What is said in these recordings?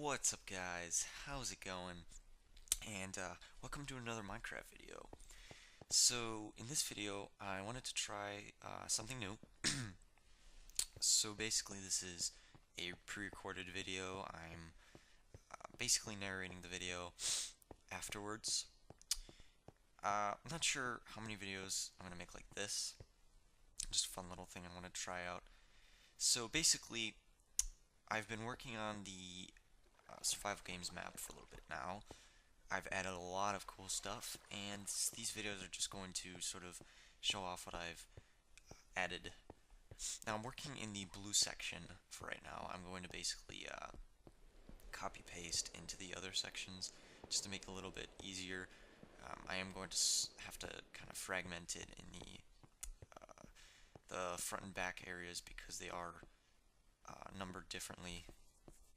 What's up guys, how's it going? And welcome to another Minecraft video. So in this video I wanted to try something new. So basically this is a pre-recorded video. I'm basically narrating the video afterwards. I'm not sure how many videos I'm gonna make like this. Just a fun little thing I want to try out. So basically I've been working on the survival games map for a little bit now. I've added a lot of cool stuff, and these videos are just going to sort of show off what I've added. Now I'm working in the blue section for right now. I'm going to basically copy paste into the other sections just to make it a little bit easier. I am going to have to kind of fragment it in the front and back areas because they are numbered differently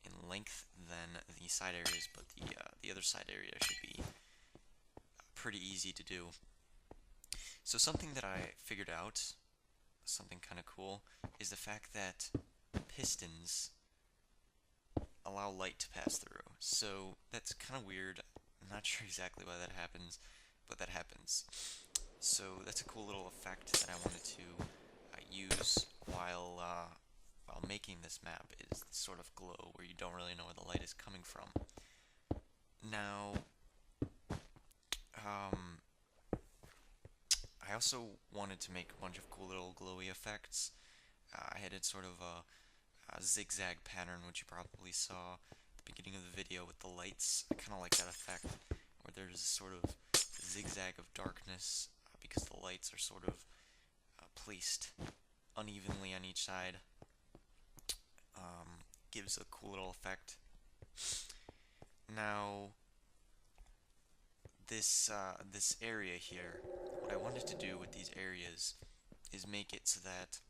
in length than the side areas, but the other side area should be pretty easy to do. So something that I figured out, something kind of cool, is the fact that pistons allow light to pass through. So that's kind of weird. I'm not sure exactly why that happens, but that happens. So that's a cool little effect that I wanted to use while making this map, is this sort of glow where you don't really know where the light is coming from. Now, I also wanted to make a bunch of cool little glowy effects. I had it sort of a zigzag pattern, which you probably saw at the beginning of the video with the lights. I kind of like that effect, where there's a sort of zigzag of darkness because the lights are sort of placed unevenly on each side. Gives a cool little effect. Now, this area here, what I wanted to do with these areas is make it so that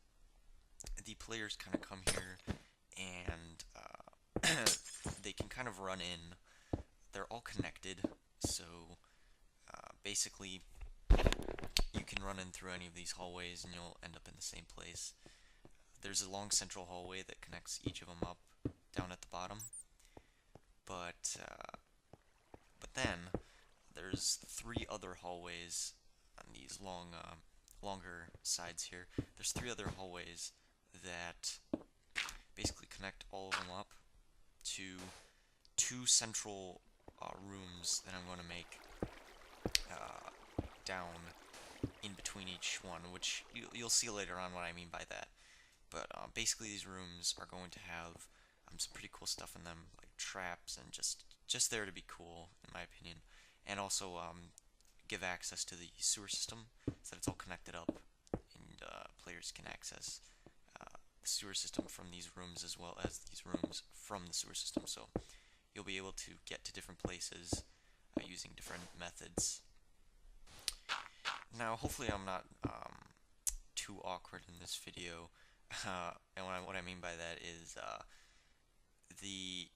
the players kind of come here and they can kind of run in. They're all connected, so basically you can run in through any of these hallways and you'll end up in the same place. There's a long central hallway that connects each of them up down at the bottom, but then there's three other hallways on these longer sides here. There's three other hallways that basically connect all of them up to two central rooms that I'm going to make down in between each one, which you'll see later on what I mean by that. But basically these rooms are going to have some pretty cool stuff in them, like traps and just there to be cool, in my opinion. And also give access to the sewer system so that it's all connected up, and players can access the sewer system from these rooms as well as these rooms from the sewer system. So you'll be able to get to different places using different methods. Now, hopefully I'm not too awkward in this video. And what I mean by that is the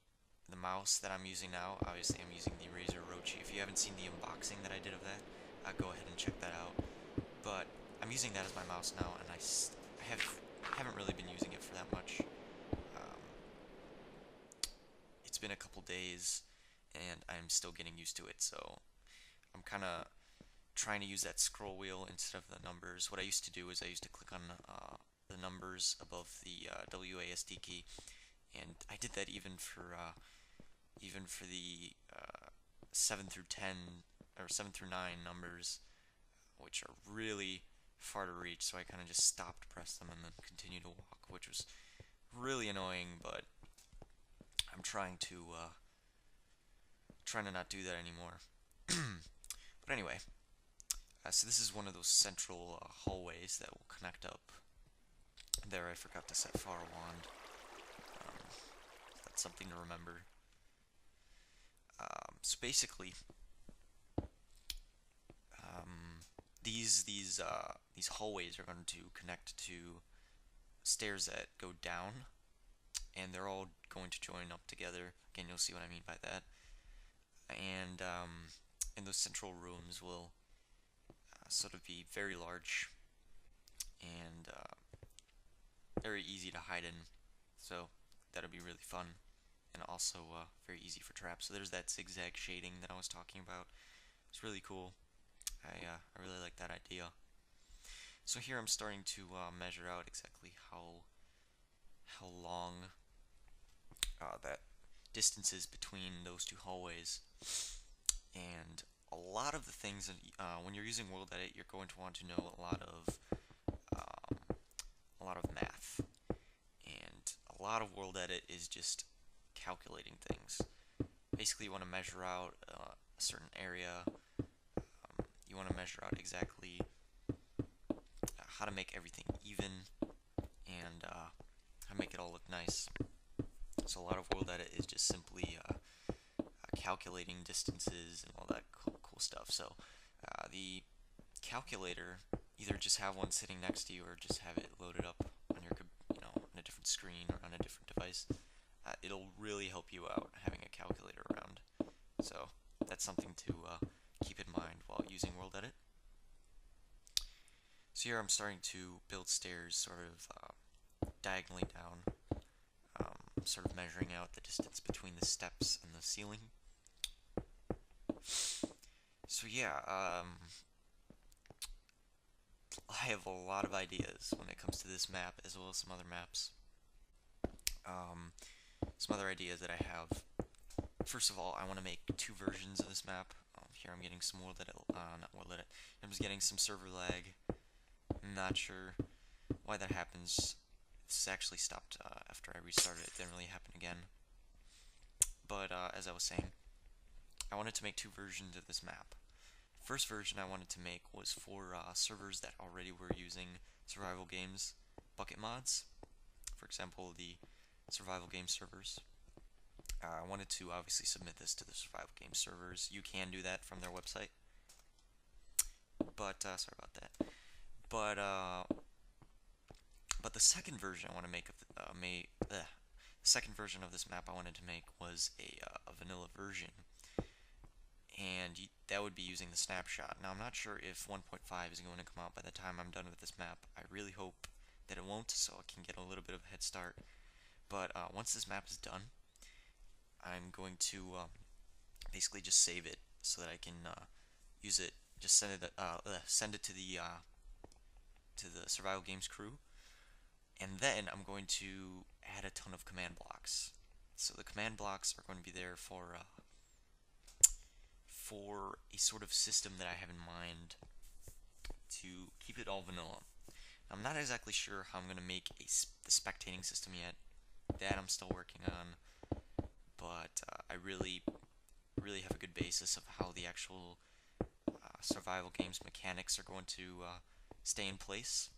mouse that I'm using now. Obviously, I'm using the Razer Rochi. If you haven't seen the unboxing that I did of that, go ahead and check that out. But I'm using that as my mouse now, and I haven't really been using it for that much. It's been a couple days, and I'm still getting used to it. So I'm kind of trying to use that scroll wheel instead of the numbers. What I used to do is I used to click on the numbers above the WASD key, and I did that even for the 7 through 10 or 7 through 9 numbers, which are really far to reach. So I kind of just stopped, pressed them, and then continued to walk, which was really annoying. But I'm trying to not do that anymore. But anyway. So this is one of those central hallways that will connect up. There, I forgot to set far wand. That's something to remember. So basically, these hallways are going to connect to stairs that go down, and they're all going to join up together. Again, you'll see what I mean by that. And those central rooms will sort of be very large and very easy to hide in, so that'll be really fun and also very easy for traps. So there's that zigzag shading that I was talking about. It's really cool. I really like that idea. So here I'm starting to measure out exactly how long that distance is between those two hallways, and a lot of the things that, when you're using World Edit, you're going to want to know um, a lot of math, and a lot of World Edit is just calculating things. Basically, you want to measure out a certain area. You want to measure out exactly how to make everything even, and how to make it all look nice. So a lot of World Edit is just simply calculating distances and all that cool stuff. So the calculator, either just have one sitting next to you or just have it loaded up on your, on a different screen or on a different device. It'll really help you out having a calculator around. So that's something to keep in mind while using World Edit. So here I'm starting to build stairs sort of diagonally down, sort of measuring out the distance between the steps and the ceiling. So yeah, I have a lot of ideas when it comes to this map, as well as some other maps. Some other ideas that I have. First of all, I want to make two versions of this map. Here I'm getting some World Edit, not World Edit. I'm just getting some server lag. I'm not sure why that happens. This actually stopped after I restarted. It didn't really happen again. But as I was saying, I wanted to make two versions of this map. First version I wanted to make was for servers that already were using survival games bucket mods. For example, the survival game servers. I wanted to obviously submit this to the survival game servers. You can do that from their website. But sorry about that. But the second version I want to make of the second version of this map I wanted to make was a vanilla version, and that would be using the snapshot. Now I'm not sure if 1.5 is going to come out by the time I'm done with this map. I really hope that it won't, so I can get a little bit of a head start. But once this map is done, I'm going to basically just save it so that I can use it. Just send it to the survival games crew, and then I'm going to add a ton of command blocks. So the command blocks are going to be there for a sort of system that I have in mind to keep it all vanilla. I'm not exactly sure how I'm going to make the spectating system yet. That I'm still working on, but I really have a good basis of how the actual survival games mechanics are going to stay in place.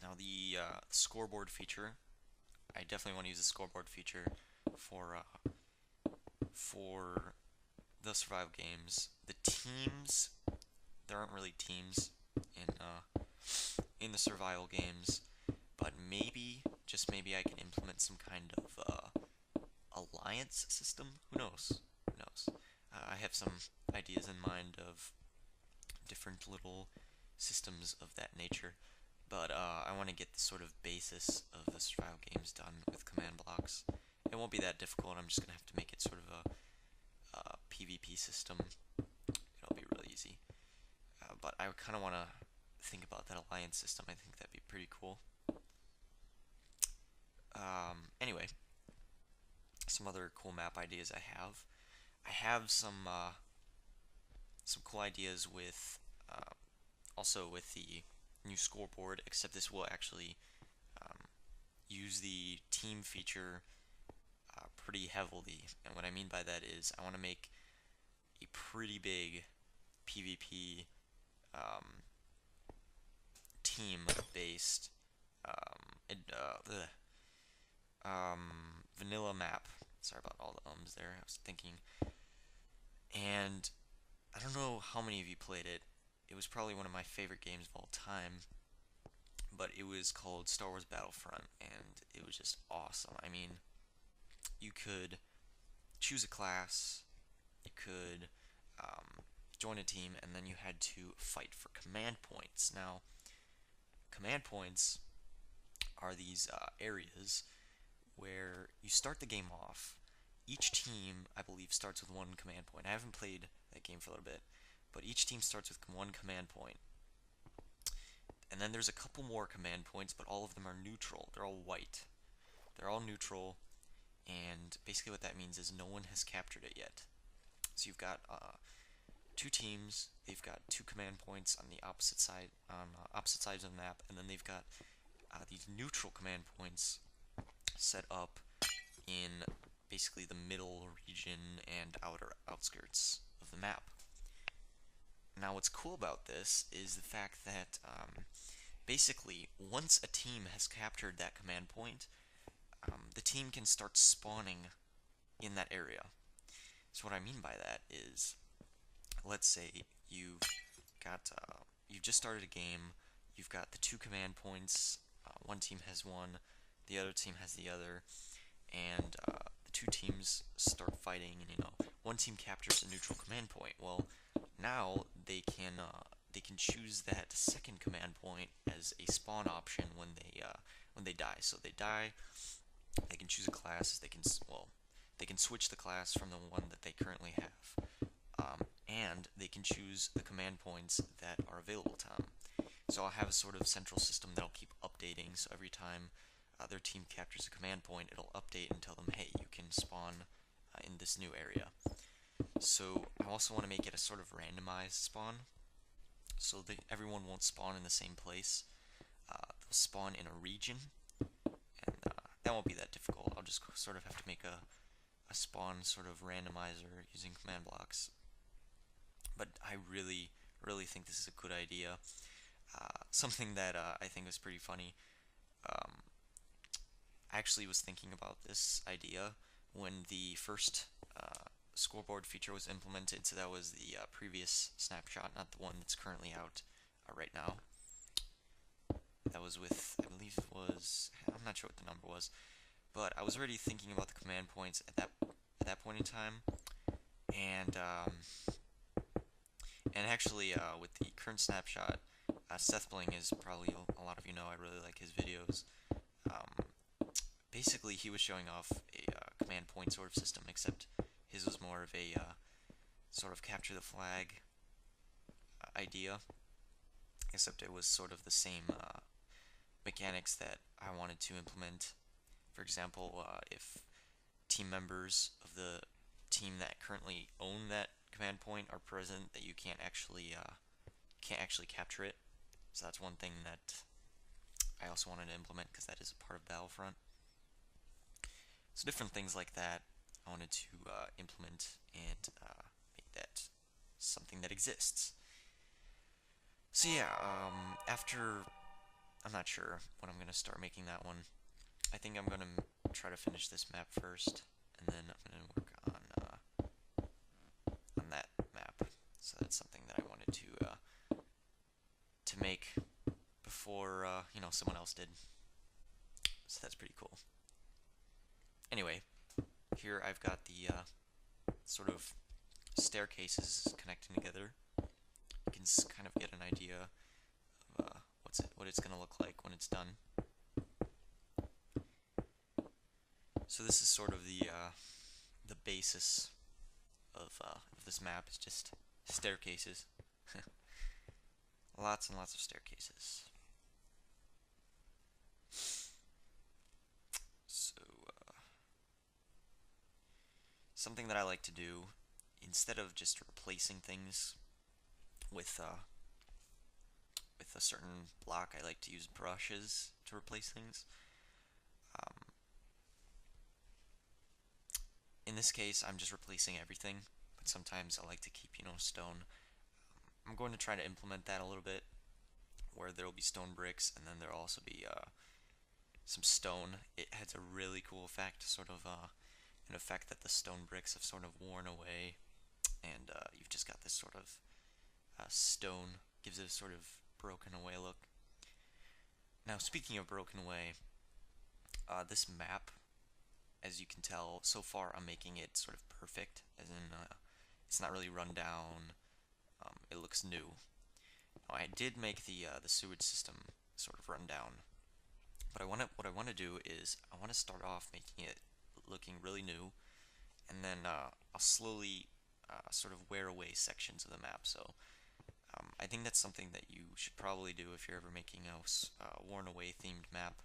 Now the scoreboard feature, I definitely want to use the scoreboard feature for the survival games. The teams, there aren't really teams in the survival games, but maybe, just maybe, I can implement some kind of alliance system. Who knows? Who knows? I have some ideas in mind of different little systems of that nature, but I want to get the sort of basis of the survival games done with command blocks. It won't be that difficult. I'm just gonna have to make it sort of a PvP system. It'll be really easy. But I kind of want to think about that alliance system. I think that'd be pretty cool. Anyway, some other cool map ideas I have. I have some cool ideas with also with the new scoreboard, except this will actually use the team feature pretty heavily. And what I mean by that is I want to make a pretty big PvP team-based vanilla map. Sorry about all the ums there. I was thinking. And I don't know how many of you played it. It was probably one of my favorite games of all time. But it was called Star Wars Battlefront, and it was just awesome. I mean, you could choose a class, you could join a team, and then you had to fight for command points. Now, command points are these areas start the game off. Each team, I believe, starts with one command point. I haven't played that game for a little bit, but each team starts with one command point. And then there's a couple more command points, but all of them are neutral. They're all white. They're all neutral, and basically what that means is no one has captured it yet. So you've got two teams. They've got two command points on the opposite side, on opposite sides of the map, and then they've got these neutral command points set up in basically the middle region and outer outskirts of the map. Now, what's cool about this is the fact that basically once a team has captured that command point, the team can start spawning in that area. So what I mean by that is, let's say you've just started a game, you've got the two command points, one team has one, the other team has the other, and the two teams start fighting, and one team captures a neutral command point. Well, now they can choose that second command point as a spawn option when they die. So they die, they can choose a class. They can switch the class from the one that they currently have, and they can choose the command points that are available to them. So I'll have a sort of central system that'll keep updating. So every time their team captures a command point, it'll update and tell them, hey, you can spawn in this new area. So I also want to make it a sort of randomized spawn, so that everyone won't spawn in the same place. They'll spawn in a region, and that won't be that difficult. I'll just sort of have to make a spawn sort of randomizer using command blocks. But I really, really think this is a good idea. Something that I think was pretty funny. I actually was thinking about this idea when the first scoreboard feature was implemented, so that was the previous snapshot, not the one that's currently out right now. That was with, I believe it was, I'm not sure what the number was, but I was already thinking about the command points at that point in time, and actually with the current snapshot, Seth Bling is probably, a lot of you know, I really like his videos. Basically, he was showing off a command point sort of system, except his was more of a sort of capture the flag idea, except it was sort of the same mechanics that I wanted to implement. For example, if team members of the team that currently own that command point are present, that you can't actually capture it. So that's one thing that I also wanted to implement, because that is a part of Battlefront. So different things like that I wanted to implement and make that something that exists. So yeah, after, I'm not sure when I'm gonna start making that one. I think I'm gonna try to finish this map first, and then I'm gonna work on that map. So that's something that I wanted to make before someone else did. So that's pretty cool. Anyway, here I've got the sort of staircases connecting together. You can kind of get an idea of what it's going to look like when it's done. So this is sort of the basis of this map. It's just staircases. Lots and lots of staircases. So something that I like to do, instead of just replacing things with a certain block, I like to use brushes to replace things. In this case, I'm just replacing everything, but sometimes I like to keep, stone. I'm going to try to implement that a little bit, where there will be stone bricks, and then there will also be some stone. It has a really cool effect, sort of an effect that the stone bricks have sort of worn away, and you've just got this sort of stone, gives it a sort of broken away look. Now, speaking of broken away, this map, as you can tell, so far I'm making it sort of perfect, as in it's not really run down. It looks new. Now, I did make the sewage system sort of run down, but what I want to do is I want to start off making it looking really new, and then I'll slowly sort of wear away sections of the map. So I think that's something that you should probably do if you're ever making a worn away themed map,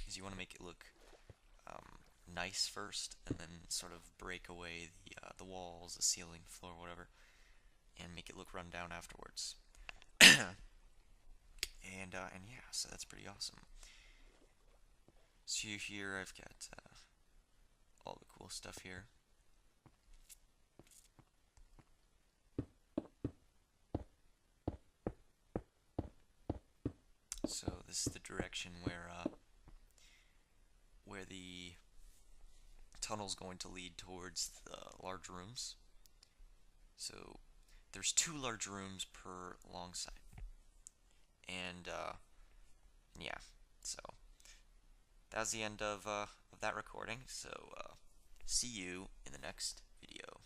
is you want to make it look nice first, and then sort of break away the walls, the ceiling, floor, whatever, and make it look run down afterwards. And yeah, so that's pretty awesome. So here I've got all the cool stuff here. So this is the direction where the tunnel's going to lead towards the large rooms. So there's 2 large rooms per long side, and yeah, so that was the end of that recording. So see you in the next video.